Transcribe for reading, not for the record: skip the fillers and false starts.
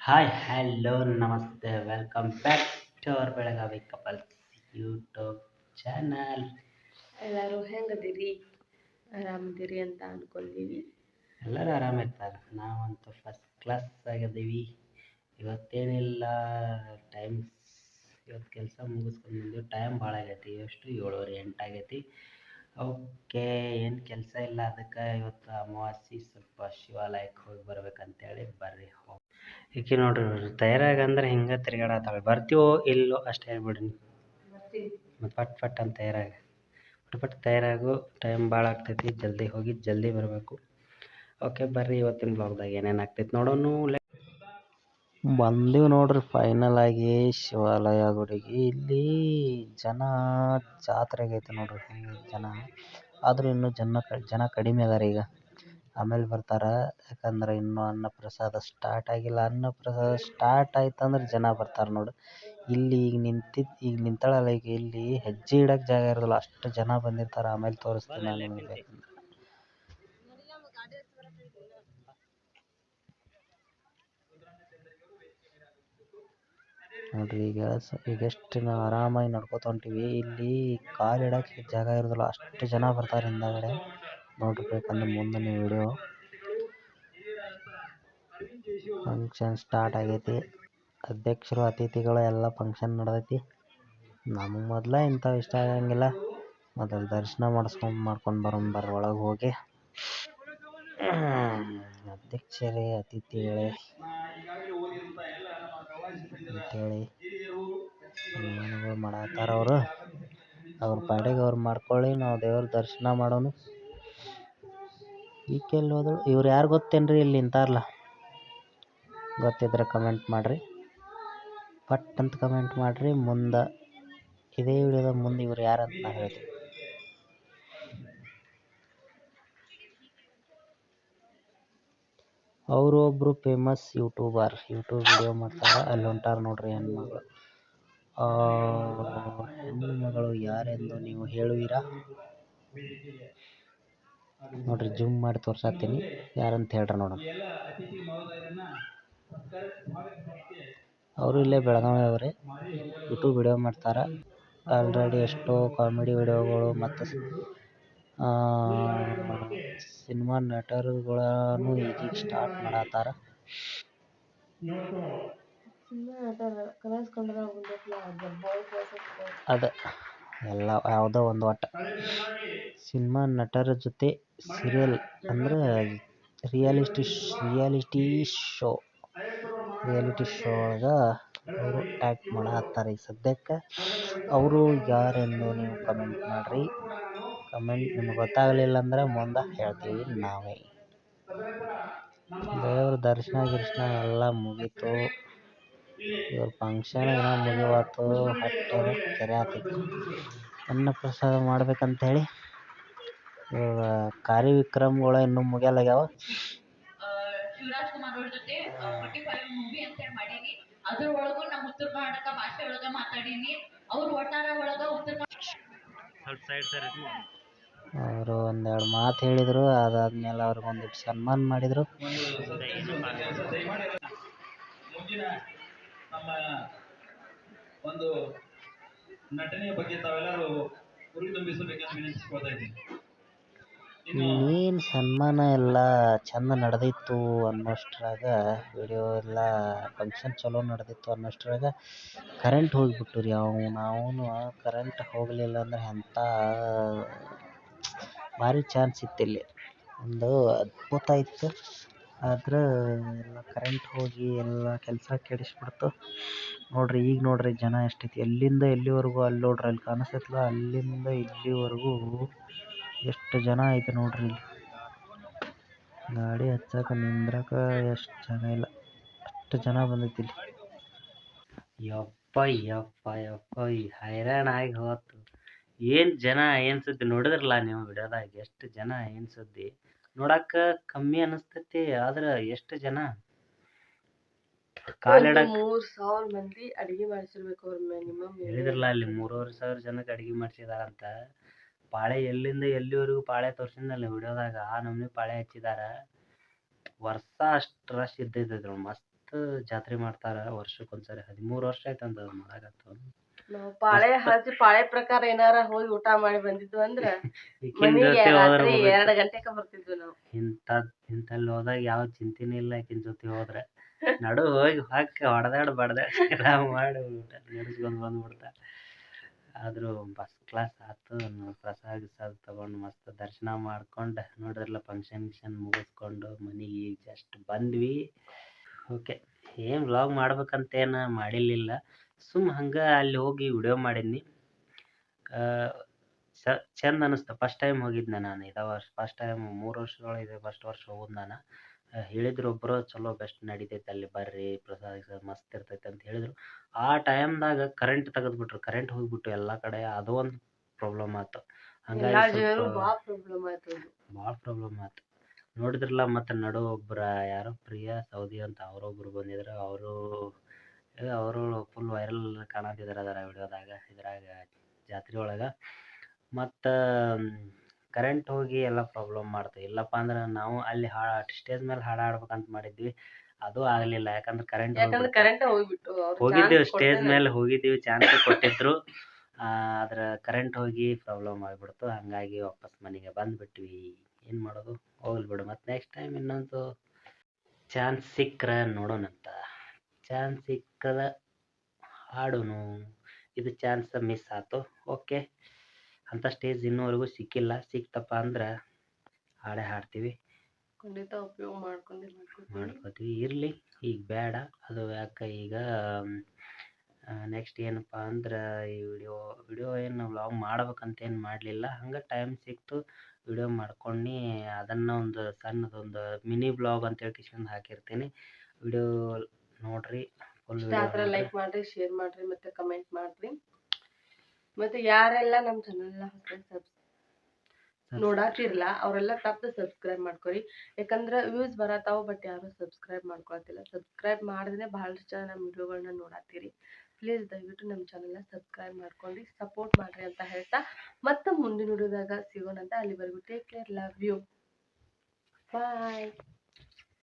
Hi hello ನಮಸ್ತೆ welcome back to our Belagavi couples YouTube channel. ಎಲ್ಲರೂ ಹೆಂಗದಿರಿ? ಆರಾಮದಿರಿ ಅಂತ ಅನ್ಕೊಂಡೀವಿ. ಎಲ್ಲರೂ ಆರಾಮಿರ್ತಾರೆ, ನಾವಂತೂ ಫಸ್ಟ್ ಕ್ಲಾಸ್ ಆಗಿದ್ದೀವಿ. ಇವತ್ತೇನಿಲ್ಲ, ಇವತ್ತು ಕೆಲಸ ಮುಗಿಸ್ಕೊಂಡು ಬಂದು ಟೈಮ್ ಭಾಳ ಆಗೈತಿ. ಎಷ್ಟು 7:30 8 ಆಗೈತಿ. ಓಕೆ, ಏನು ಕೆಲಸ ಇಲ್ಲ, ಅದಕ್ಕೆ ಇವತ್ತು ಅಮಾವಾಸ್ಯೆ, ಸ್ವಲ್ಪ ಶಿವಾಲಯಕ್ಕೆ ಹೋಗಿ ಬರ್ಬೇಕಂತೇಳಿ ಬರ್ರಿ ಹೋಗಿ. ಈಕೆ ನೋಡ್ರಿ ತಯಾರಾಗಂದ್ರೆ ಹಿಂಗೆ ತಿರ್ಗಾಡತ್ತಾಳೆ. ಬರ್ತೀವೋ ಇಲ್ಲೋ ಅಷ್ಟೇ ಹೇಳ್ಬಿಡ್ರಿ. ಮತ್ತು ಪಟ್ ಅಂತ ಪಟ್ ತಯಾರಾಗು, ಟೈಮ್ ಭಾಳ ಆಗ್ತೈತಿ. ಜಲ್ದಿ ಹೋಗಿ ಜಲ್ದಿ ಬರಬೇಕು. ಓಕೆ ಬರ್ರಿ, ಇವತ್ತಿನ ಬ್ಲಾಗ್ದಾಗ ಏನೇನು ಆಗ್ತೈತಿ ನೋಡೋಣ. ಬಂದೀವಿ ನೋಡ್ರಿ ಫೈನಲ್ ಆಗಿ ಶಿವಾಲಯ ಗುಡಿಗೆ. ಇಲ್ಲಿ ಜಾತ್ರೆ ಆಗೈತೆ ನೋಡ್ರಿ, ಜನ ಆದರೂ ಇನ್ನೂ ಜನ ಕಡಿಮೆ ಅದಾರ. ಈಗ ಆಮೇಲೆ ಬರ್ತಾರೆ, ಯಾಕಂದ್ರೆ ಇನ್ನೂ ಅನ್ನಪ್ರಸಾದ ಸ್ಟಾರ್ಟ್ ಆಗಿಲ್ಲ. ಅನ್ನಪ್ರಸಾದ ಸ್ಟಾರ್ಟ್ ಆಯ್ತಂದ್ರೆ ಜನ ಬರ್ತಾರೆ ನೋಡಿ. ಇಲ್ಲಿ ಈಗ ನಿಂತಾಳಲ್ಲ, ಈಗ ಇಲ್ಲಿ ಹೆಜ್ಜೆ ಇಡಕ್ಕೆ ಜಾಗ ಇರೋದಿಲ್ಲ, ಅಷ್ಟು ಜನ ಬಂದಿರ್ತಾರೆ. ಆಮೇಲೆ ತೋರಿಸ್ತೀನಿ ನಾನು ನಿಮಗೆ ಬೇಕಂದ್ರೆ. ನೋಡ್ರಿ ಈಗ ಎಷ್ಟು ನಾವು ಆರಾಮಾಗಿ ನಡ್ಕೊತ ಹೊಂಟೀವಿ. ಇಲ್ಲಿ ಕಾಲಿಡಕ್ಕೆ ಜಾಗ ಇರೋದಿಲ್ಲ, ಅಷ್ಟು ಜನ ಬರ್ತಾರೆ ಹಿಂದಗಡೆ. ನೋಡ್ಬೇಕಂದ್ರೆ ಮುಂದೆ ವಿಡಿಯೋ. ಫಂಕ್ಷನ್ ಸ್ಟಾರ್ಟ್ ಆಗೈತಿ. ಅಧ್ಯಕ್ಷರು ಅತಿಥಿಗಳು ಎಲ್ಲ ಫಂಕ್ಷನ್ ನಡೆದೈತಿ. ನಮಗೆ ಮೊದಲೇ ಇಂಥವು ಇಷ್ಟ ಆಗಂಗಿಲ್ಲ. ಮೊದಲು ದರ್ಶನ ಮಾಡ್ಕೊಂಡು ಬರ್ರಿ ಒಳಗೆ ಹೋಗಿ. ಅಧ್ಯಕ್ಷರೇ ಅತಿಥಿಗಳೇ ಅಂತೇಳಿ ಸನ್ಮಾನಗಳು ಮಾಡತ್ತಾರ. ಅವ್ರ ಪಾಡಿಗೆ ಅವ್ರು ಮಾಡ್ಕೊಳ್ಳಿ, ನಾವು ದೇವ್ರ ದರ್ಶನ ಮಾಡೋನು. ಈಕೆಲ್ಲಿ ಹೋದಳು? ಇವ್ರು ಯಾರು ಗೊತ್ತೇನ್ರಿ? ಇಲ್ಲಿ ನಿಂತಾರಲ್ಲ, ಗೊತ್ತಿದ್ರೆ ಕಮೆಂಟ್ ಮಾಡಿರಿ, ಪಟ್ ಅಂತ ಕಮೆಂಟ್ ಮಾಡಿರಿ. ಮುಂದೆ ಇದೇ ವಿಡಿಯೋದ ಮುಂದೆ ಇವ್ರು ಯಾರಂತ ನಾ ಹೇಳ್ತೀನಿ. ಅವರು ಒಬ್ಬರು ಫೇಮಸ್ ಯೂಟ್ಯೂಬ್ ವಿಡಿಯೋ ಮಾಡ್ತಾರೆ. ಅಲ್ಲಿ ಹೊಂಟಾರ ನೋಡ್ರಿ ಹೆಣ್ಮಗಳು. ಹೆಣ್ಣುಮಗಳು ಯಾರೆಂದು ನೀವು ಹೇಳುವಿರಾ? ನೋಡ್ರಿ, ಜೂಮ್ ಮಾಡಿ ತೋರ್ಸಾತೀನಿ, ಯಾರಂತ ಹೇಳ್ರಿ ನೋಡೋಣ. ಅವರು ಇಲ್ಲೇ ಬೆಳಗಾವಿ ಅವರೇ, ಯೂಟ್ಯೂಬ್ ವಿಡಿಯೋ ಮಾಡ್ತಾರೆ. ಆಲ್ರೆಡಿ ಎಷ್ಟೋ ಕಾಮಿಡಿ ವಿಡಿಯೋಗಳು ಮತ್ತು ಸಿನಿಮಾ ನಟರುಗಳನ್ನು ಈಗೀಗ ಸ್ಟಾರ್ಟ್ ಮಾಡತ್ತಾರ. ಅದ ಎಲ್ಲ ಯಾವುದೋ ಒಂದು ಒಟ್ಟು ಸಿನಿಮಾ ನಟರ ಜೊತೆ ಸೀರಿಯಲ್ ಅಂದ್ರೆ ರಿಯಾಲಿಟಿ ಶೋ ಒಳಗೆ ಅವರು ಆ್ಯಕ್ಟ್ ಮಾಡತ್ತಾರೆ. ಈಗ ಸದ್ಯಕ್ಕೆ ಅವರು ಯಾರೆಂದು ನೀವು ಕಮೆಂಟ್ ಮಾಡಿರಿ. ಕಮೆಂಟ್ ನಿಮ್ಗೆ ಗೊತ್ತಾಗಲಿಲ್ಲ ಅಂದ್ರೆ ಮುಂದೆ ಹೇಳ್ತೀವಿ ನಾವೇ. ದೇವ್ರ ದರ್ಶನ ಎಲ್ಲ ಮುಗೀತು. ಇವ್ರ ಫಂಕ್ಷನ್ ಏನೋ ಮುಗಿವಾತು. ಹೊಟ್ಟೆ ಕೆರೆ ಆತಿತ್ತು. ಅನ್ನಪ್ರಸಾದ ಮಾಡ್ಬೇಕಂತೇಳಿ ಇವಾಗ ಕಾರ್ಯವಿಕ್ರಮಗಳು ಇನ್ನೂ ಮುಗಿಯಲಾಗ್ಯಾವ. ಶಿವರಾಜ್ ಕುಮಾರ್ ಅವ್ರ ಜೊತೆ 45 ಮೂವಿ ಅಂತ ಮಾಡೀನಿ. ಅದ್ರೊಳಗೂ ನಮ್ಮ ಉತ್ತರ ಕರ್ನಾಟಕ ಭಾಷೆ ಒಳಗೆ ಮಾತಾಡೀನಿ. ಅವ್ರು ಒಟ್ಟಾರೆ ಒಳಗೆ ಅವರು ಒಂದೆರಡು ಮಾತು ಹೇಳಿದರು. ಅದಾದ್ಮೇಲೆ ಅವ್ರಿಗೆ ಒಂದಿಟ್ಟು ಸನ್ಮಾನ ಮಾಡಿದರು. ಮುಂದಿನ ನಮ್ಮ ಒಂದು ನಟನೆಯ ಬಗ್ಗೆ ತಾವೆಲ್ಲರೂ ಗುರು ತುಂಬಿಸಬೇಕಂತ ವಿನಂತಿಸಿಕೊಳ್ತಾ ಇದ್ದೀನಿ. ಏನು ಸನ್ಮಾನ ಎಲ್ಲ ಚಂದ ನಡೆದಿತ್ತು ಅನ್ನೋಷ್ಟ್ರಾಗ, ವಿಡಿಯೋ ಎಲ್ಲ ಫಂಕ್ಷನ್ ಚಲೋ ನಡೆದಿತ್ತು ಅನ್ನೋಷ್ಟ್ರಾಗ ಕರೆಂಟ್ ಹೋಗಿಬಿಟ್ಟು ರೀ. ನಾವು ಕರೆಂಟ್ ಹೋಗಲಿಲ್ಲ ಅಂದ್ರೆ ಎಂಥ ಭಾರಿ ಚಾನ್ಸ್ ಇತ್ತು. ಇಲ್ಲಿ ಒಂದು ಅದ್ಭುತ ಇತ್ತು. ಆದ್ರೆ ಎಲ್ಲ ಕರೆಂಟ್ ಹೋಗಿ ಎಲ್ಲ ಕೆಲಸ ಕೆಡಿಸ್ಬಿಡ್ತು ನೋಡ್ರಿ. ಈಗ ನೋಡ್ರಿ ಜನ ಎಷ್ಟೈತಿ, ಎಲ್ಲಿಂದ ಎಲ್ಲಿವರೆಗೂ. ಅಲ್ಲಿ ನೋಡ್ರಿ, ಅಲ್ಲಿ ಕಾಣಿಸ್ತೈತಲ್ಲ, ಅಲ್ಲಿಂದ ಇಲ್ಲಿವರೆಗೂ ಎಷ್ಟು ಜನ ಐತೆ ನೋಡ್ರಿ. ಇಲ್ಲಿ ಗಾಡಿ ಹಚ್ಚಕ್ಕೆ ನಿಂದ್ರಕ್ಕೆ ಎಷ್ಟು ಜಾಗ ಇಲ್ಲ, ಅಷ್ಟು ಜನ ಬಂದೈತಿ ಇಲ್ಲಿ. ಯಪ್ಪ ಹೈರಾಣ ಆಗಿ ಹೋತು. ಏನು ಜನ, ಏನು ಸುದ್ದಿ ನೋಡಿದ್ರಲ್ಲ ನೀವು ವಿಡಿಯೋದಾಗ. ಎಷ್ಟು ಜನ, ಏನು ಸುದ್ದಿ. ನೋಡಕ್ಕೆ ಕಮ್ಮಿ ಅನಿಸ್ತೈತಿ, ಆದ್ರೆ ಎಷ್ಟು ಜನ. 3,000 ಮಂದಿ ಅಡಿಗೆ ಮಾಡಿಸಿರ್ಬೇಕು ಅವ್ರ ಮಿನಿಮಮ್. ಹೇಳಿದ್ರಲ್ಲ ಅಲ್ಲಿ 3,500 ಜನಕ್ಕೆ ಅಡಿಗೆ ಮಾಡಿಸಿದಾರಂತ. ಪಾಳೆ ಎಲ್ಲಿಂದ ಎಲ್ಲಿವರೆಗೂ ಪಾಳೆ ತೋರಿಸಿದ್ನಲ್ಲ ವಿಡಿಯೋದಾಗ, ಆ ನಮ್ನಿ ಪಾಳೆ ಹಚ್ಚಿದಾರ. ವರ್ಷ ಅಷ್ಟು ರಶ್ ಇದ್ದೈತೆ ಮಸ್ತ್ ಮಸ್ತ್ ಜಾತ್ರೆ ಮಾಡ್ತಾರ ವರ್ಷಕ್ಕೊಂದ್ಸರಿ 13 ವರ್ಷ ಆಯ್ತಂತ ಅದ್ ಮಾಡಾಕತ್ತು. ನಾವು ಪಾಳೆ ಹಚ್ಚಿ ಪಾಳೆ ಪ್ರಕಾರ ಏನಾರ ಹೋಗಿ ಊಟ ಮಾಡಿ ಬಂದಿದ್ವು ಅಂದ್ರ ಈಕಿನ್ ಮನಿಗೆ ಜೊತೆ ಹೋದ್ರ ರಾತ್ರಿ ಮುಗಿತು. 2 ಗಂಟೆಕ ಬರ್ತಿದ್ವಿ ನಾವು. ಇಂತಲ್ಲಿ ಹೋದಾಗ ಯಾವ ಚಿಂತೆನೂ ಇಲ್ಲ ಆಕಿನ್ ಜೊತೆ ಹೋದ್ರೆ. ನಡು ಹೋಗಿ ಹೊಡೆದಾಡ್ ಬಡ್ದಾಡ್ ಮಾಡಿ ಊಟ ನಡ್ಸ್ಕೊಂಡ್ ಬಂದ್ಬಿಡ್ತಾ. ಆದ್ರೂ ಫಸ್ಟ್ ಕ್ಲಾಸ್ ಆತು. ಪ್ರಸಾದ ಗಿಸಾದ ತಗೊಂಡು ಮಸ್ತ್ ದರ್ಶನ ಮಾಡ್ಕೊಂಡು ನೋಡಿದ್ರಲ್ಲ ಫಂಕ್ಷನ್ ಗಿಂಕ್ಷನ್ ಮುಗಿಸ್ಕೊಂಡು ಮನೆಗೆ ಈಗ ಜಸ್ಟ್ ಬಂದ್ವಿ. ಓಕೆ, ಏನು ವ್ಲಾಗ್ ಮಾಡ್ಬೇಕಂತೇನು ಮಾಡಿರಲಿಲ್ಲ, ಸುಮ್ಮ ಹಂಗೆ ಅಲ್ಲಿ ಹೋಗಿ ವಿಡಿಯೋ ಮಾಡಿದ್ನಿ. ಚಂದ ಅನ್ನಿಸ್ತು. ಫಸ್ಟ್ ಟೈಮ್ ಹೋಗಿದ್ದೆ ನಾನು. ಫಸ್ಟ್ ಟೈಮ್ 3 ವರ್ಷದೊಳಗೆ ಫಸ್ಟ್ ವರ್ಷ ಹೋಗೋದು ನಾನು. ಹೇಳಿದ್ರು ಒಬ್ಬರು, ಚಲೋ ಬೆಸ್ಟ್ ನಡಿತೈತೆ ಅಲ್ಲಿ ಬರ್ರಿ, ಪ್ರಸಾದ ಗಿಸಾದ ಮಸ್ತ್ ಇರ್ತೈತೆ ಅಂತ ಹೇಳಿದರು. ಆ ಟೈಮ್ದಾಗ ಕರೆಂಟ್ ತೆಗೆದ್ಬಿಟ್ರು, ಕರೆಂಟ್ ಹೋಗ್ಬಿಟ್ಟು ಎಲ್ಲ ಕಡೆ. ಅದು ಒಂದು ಪ್ರಾಬ್ಲಮ್ ಆಯ್ತು. ಎಲ್ಲಾ ಹಂಗಾಗಿ ಜನರು ಸ್ವಲ್ಪ ಭಾಳ ಪ್ರಾಬ್ಲಮ್ ಆಯ್ತು. ನೋಡಿದ್ರಲ್ಲ, ಮತ್ತು ನಡು ಒಬ್ಬರ ಯಾರೋ ಪ್ರಿಯಾ ಸೌದಿ ಅಂತ ಅವರೊಬ್ರು ಬಂದಿದ್ರು. ಅವರು ಫುಲ್ ವೈರಲ್ ಕಾಣತ್ತಿದ್ದಾರೆ ಅದರ ವಿಡಿಯೋದಾಗ, ಇದ್ರಾಗ ಜಾತ್ರೆ ಒಳಗೆ. ಮತ್ತು ಕರೆಂಟ್ ಹೋಗಿ ಎಲ್ಲ ಪ್ರಾಬ್ಲಮ್ ಮಾಡ್ತು. ಇಲ್ಲಪ್ಪ ಅಂದ್ರೆ ನಾವು ಅಲ್ಲಿ ಸ್ಟೇಜ್ ಮೇಲೆ ಹಾಡು ಹಾಡ್ಬೇಕಂತ ಮಾಡಿದ್ವಿ, ಅದು ಆಗಲಿಲ್ಲ. ಯಾಕಂದ್ರೆ ಕರೆಂಟ್ ಹೋಗ್ಬಿಟ್ಟು ಹೋಗಿದ್ದೀವಿ, ಸ್ಟೇಜ್ ಮೇಲೆ ಹೋಗಿದ್ದೀವಿ, ಚಾನ್ಸ್ ಕೊಟ್ಟಿದ್ರು. ಆದ್ರೆ ಕರೆಂಟ್ ಹೋಗಿ ಪ್ರಾಬ್ಲಮ್ ಆಗಿಬಿಡ್ತು. ಹಾಗಾಗಿ ವಾಪಸ್ ಮನೆಗೆ ಬಂದುಬಿಟ್ವಿ. ಏನು ಮಾಡೋದು, ಹೋಗ್ಲಿ ಬಿಡು. ಮತ್ತು ನೆಕ್ಸ್ಟ್ ಟೈಮ್ ಇನ್ನೊಂದು ಚಾನ್ಸ್ ಸಿಕ್ಕರೆ ನೋಡೋಣಂತ. ಚಾನ್ಸ್ ಸಿಕ್ಕದ ಹಾಡೋನು. ಇದು ಚಾನ್ಸ್ ಮಿಸ್ ಆಯ್ತು. ಓಕೆ, ಅಂಥ ಸ್ಟೇಜ್ ಇನ್ನೂವರೆಗೂ ಸಿಕ್ಕಿಲ್ಲ. ಸಿಕ್ತಪ್ಪ ಅಂದ್ರೆ ಹಾಡೇ ಹಾಡ್ತೀವಿ, ಖಂಡಿತ ಉಪಯೋಗ ಮಾಡ್ಕೋತೀವಿ. ಇರಲಿ, ಈಗ ಬೇಡ ಅದು. ಯಾಕೆ ಈಗ ನೆಕ್ಸ್ಟ್ ಏನಪ್ಪ ಅಂದ್ರೆ ಈ ವಿಡಿಯೋ ಏನು ವ್ಲಾಗ್ ಮಾಡ್ಬೇಕಂತೇನು ಮಾಡಲಿಲ್ಲ. ಹಂಗೆ ಟೈಮ್ ಸಿಕ್ತು, ವಿಡಿಯೋ ಮಾಡ್ಕೊಂಡು ಅದನ್ನು ಒಂದು ಸಣ್ಣದೊಂದು ಮಿನಿ ಬ್ಲಾಗ್ ಅಂತೇಳಿ ಕಿಶನ್ ಹಾಕಿರ್ತೀನಿ. ವಿಡಿಯೋ ನೋಡ್ರಿ, ಫುಲ್ ವಿಡಿಯೋ ಲೈಕ್ ಮಾಡ್ರಿ, ಶೇರ್ ಮಾಡ್ರಿ, ಮತ್ತೆ ಕಮೆಂಟ್ ಮಾಡ್ರಿ. ಮತ್ತೆ ಯಾರೆಲ್ಲ ನಮ್ಮ ಚಾನಲ್ನ ನೋಡಾತಿರ್ಲ ಅವರೆಲ್ಲ ತಪ್ಪು ಸಬ್ಸ್ಕ್ರೈಬ್ ಮಾಡ್ಕೊರಿ. ಯಾಕಂದ್ರೆ ವ್ಯೂಸ್ ಬರತ್ತಾವ, ಬಟ್ ಯಾರು ಸಬ್ಸ್ಕ್ರೈಬ್ ಮಾಡ್ಕೊಳ್ತಿಲ್ಲ. ಸಬ್ಸ್ಕ್ರೈಬ್ ಮಾಡಿದ್ರೆ ಬಹಳಷ್ಟು ಜನ ನಮ್ಮ ವಿಡಿಯೋಗಳನ್ನ ನೋಡಾತೀರಿ. ಪ್ಲೀಸ್ ದಯವಿಟ್ಟು ನಮ್ಮ ಚಾನಲ್ನ ಸಬ್ಸ್ಕ್ರೈಬ್ ಮಾಡ್ಕೊಂಡು ಸಪೋರ್ಟ್ ಮಾಡ್ರಿ ಅಂತ ಹೇಳ್ತಾ, ಮತ್ತೆ ಮುಂದಿನ ವಿಡಿಯೋದಾಗ ಸಿಗೋಣಂತ. ಅಲ್ಲಿವರೆಗೂ take care, love you, bye.